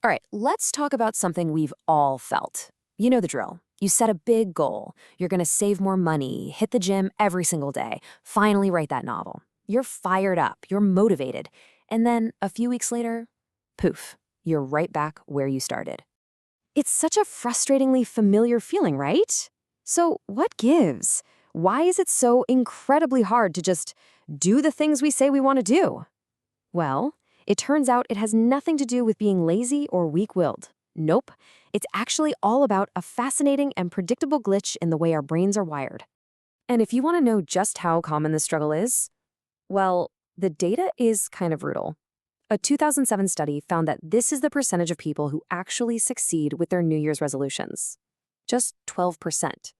All right, let's talk about something we've all felt. You know the drill. You set a big goal. You're going to save more money, hit the gym every single day, finally write that novel. You're fired up, you're motivated. And then a few weeks later, poof, you're right back where you started. It's such a frustratingly familiar feeling, right? So, what gives? Why is it so incredibly hard to just do the things we say we want to do? Well, it turns out it has nothing to do with being lazy or weak-willed. Nope. It's actually all about a fascinating and predictable glitch in the way our brains are wired. And if you want to know just how common this struggle is, well, the data is kind of brutal. A 2007 study found that this is the percentage of people who actually succeed with their New Year's resolutions. Just 12%.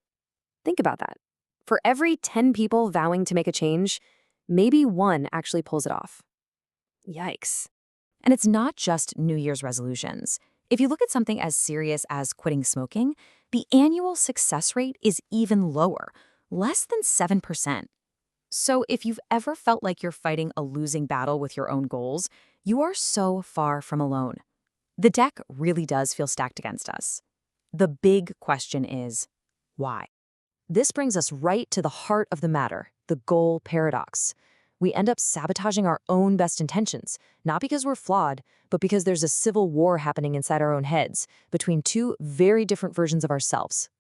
Think about that. For every 10 people vowing to make a change, maybe one actually pulls it off. Yikes. And it's not just New Year's resolutions. If you look at something as serious as quitting smoking, the annual success rate is even lower, less than 7%. So if you've ever felt like you're fighting a losing battle with your own goals, you are so far from alone. The deck really does feel stacked against us. The big question is, why? This brings us right to the heart of the matter, the goal paradox. We end up sabotaging our own best intentions, not because we're flawed, but because there's a civil war happening inside our own heads between two very different versions of ourselves.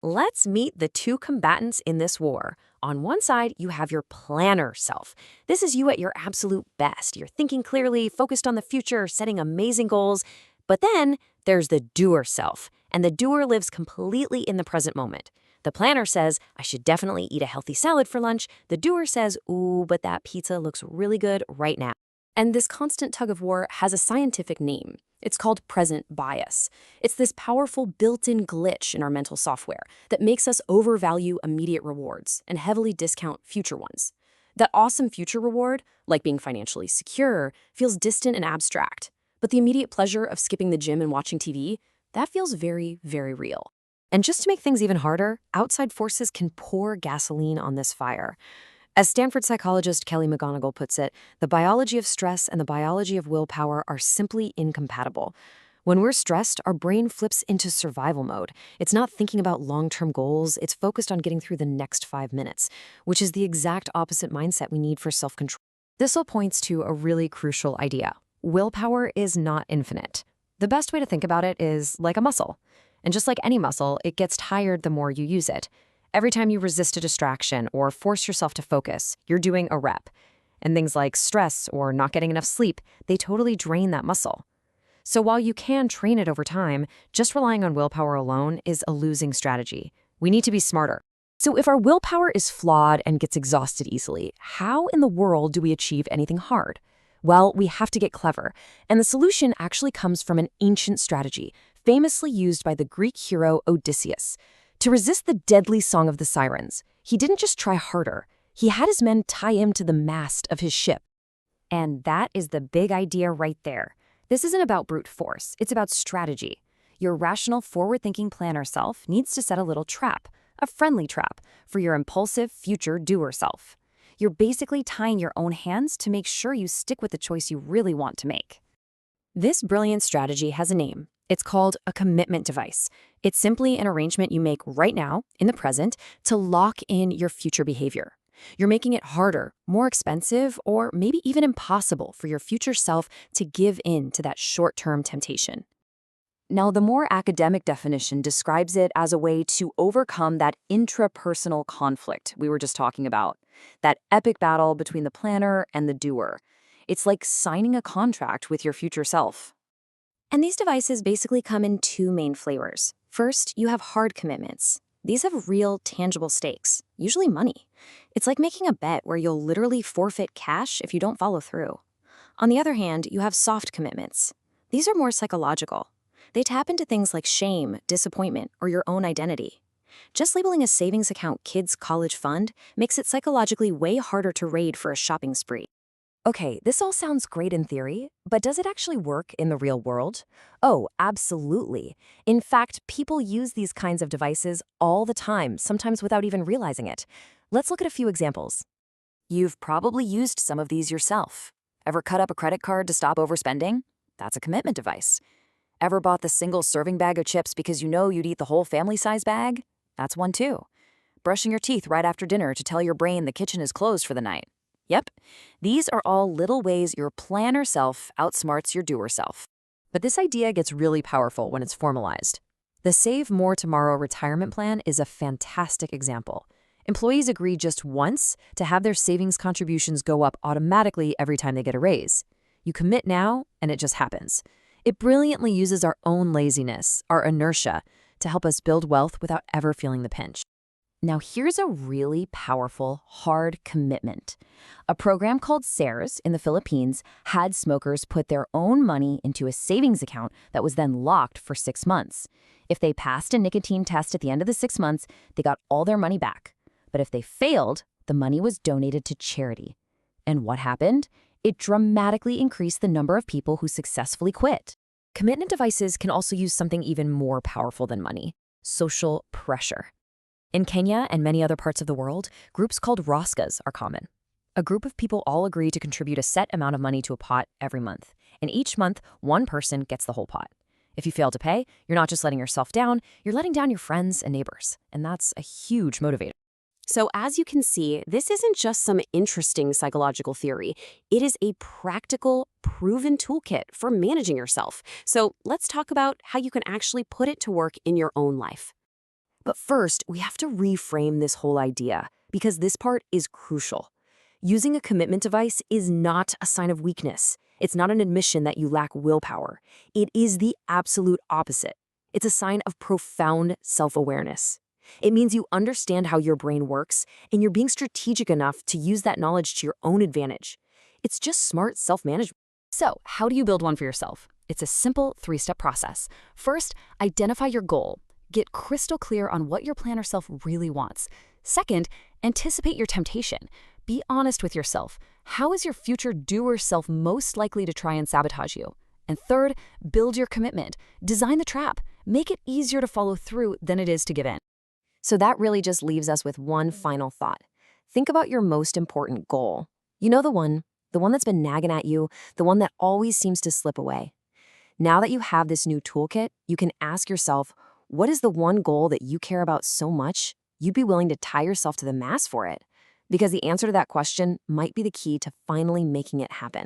Let's meet the two combatants in this war. On one side, you have your planner self. This is you at your absolute best. You're thinking clearly, focused on the future, setting amazing goals. But then there's the doer self, and the doer lives completely in the present moment. The planner says, I should definitely eat a healthy salad for lunch. The doer says, ooh, but that pizza looks really good right now. And this constant tug of war has a scientific name. It's called present bias. It's this powerful built-in glitch in our mental software that makes us overvalue immediate rewards and heavily discount future ones. That awesome future reward, like being financially secure, feels distant and abstract. But the immediate pleasure of skipping the gym and watching TV, that feels very, very real. And just to make things even harder, outside forces can pour gasoline on this fire. As Stanford psychologist Kelly McGonigal puts it, the biology of stress and the biology of willpower are simply incompatible. When we're stressed, our brain flips into survival mode. It's not thinking about long-term goals, it's focused on getting through the next 5 minutes, which is the exact opposite mindset we need for self-control. This all points to a really crucial idea. Willpower is not infinite. The best way to think about it is like a muscle. And just like any muscle, it gets tired the more you use it. Every time you resist a distraction or force yourself to focus, you're doing a rep. And things like stress or not getting enough sleep, they totally drain that muscle. So while you can train it over time, just relying on willpower alone is a losing strategy. We need to be smarter. So if our willpower is flawed and gets exhausted easily, how in the world do we achieve anything hard? Well, we have to get clever. And the solution actually comes from an ancient strategy, famously used by the Greek hero Odysseus. To resist the deadly song of the sirens, he didn't just try harder. He had his men tie him to the mast of his ship. And that is the big idea right there. This isn't about brute force, it's about strategy. Your rational, forward-thinking planner self needs to set a little trap, a friendly trap, for your impulsive, future doer self. You're basically tying your own hands to make sure you stick with the choice you really want to make. This brilliant strategy has a name. It's called a commitment device. It's simply an arrangement you make right now, in the present, to lock in your future behavior. You're making it harder, more expensive, or maybe even impossible for your future self to give in to that short-term temptation. Now, the more academic definition describes it as a way to overcome that intrapersonal conflict we were just talking about, that epic battle between the planner and the doer. It's like signing a contract with your future self. And these devices basically come in two main flavors. First, you have hard commitments. These have real, tangible stakes, usually money. It's like making a bet where you'll literally forfeit cash if you don't follow through. On the other hand, you have soft commitments. These are more psychological. They tap into things like shame, disappointment, or your own identity. Just labeling a savings account kid's college fund makes it psychologically way harder to raid for a shopping spree. Okay, this all sounds great in theory, but does it actually work in the real world? Oh, absolutely. In fact, people use these kinds of devices all the time, sometimes without even realizing it. Let's look at a few examples. You've probably used some of these yourself. Ever cut up a credit card to stop overspending? That's a commitment device. Ever bought the single serving bag of chips because you know you'd eat the whole family size bag? That's one too. Brushing your teeth right after dinner to tell your brain the kitchen is closed for the night. Yep, these are all little ways your planner self outsmarts your doer self. But this idea gets really powerful when it's formalized. The Save More Tomorrow retirement plan is a fantastic example. Employees agree just once to have their savings contributions go up automatically every time they get a raise. You commit now, and it just happens. It brilliantly uses our own laziness, our inertia, to help us build wealth without ever feeling the pinch. Now, here's a really powerful, hard commitment. A program called SARES in the Philippines had smokers put their own money into a savings account that was then locked for 6 months. If they passed a nicotine test at the end of the 6 months, they got all their money back. But if they failed, the money was donated to charity. And what happened? It dramatically increased the number of people who successfully quit. Commitment devices can also use something even more powerful than money: social pressure. In Kenya and many other parts of the world, groups called Roscas are common. A group of people all agree to contribute a set amount of money to a pot every month, and each month, one person gets the whole pot. If you fail to pay, you're not just letting yourself down, you're letting down your friends and neighbors, and that's a huge motivator. So as you can see, this isn't just some interesting psychological theory. It is a practical, proven toolkit for managing yourself. So let's talk about how you can actually put it to work in your own life. But first, we have to reframe this whole idea, because this part is crucial. Using a commitment device is not a sign of weakness. It's not an admission that you lack willpower. It is the absolute opposite. It's a sign of profound self-awareness. It means you understand how your brain works, and you're being strategic enough to use that knowledge to your own advantage. It's just smart self-management. So, how do you build one for yourself? It's a simple 3-step process. First, identify your goal. Get crystal clear on what your planner self really wants. Second, anticipate your temptation. Be honest with yourself. How is your future doer self most likely to try and sabotage you? And third, build your commitment. Design the trap. Make it easier to follow through than it is to give in. So that really just leaves us with one final thought. Think about your most important goal. You know the one that's been nagging at you, the one that always seems to slip away. Now that you have this new toolkit, you can ask yourself, what is the one goal that you care about so much you'd be willing to tie yourself to the mast for it? Because the answer to that question might be the key to finally making it happen.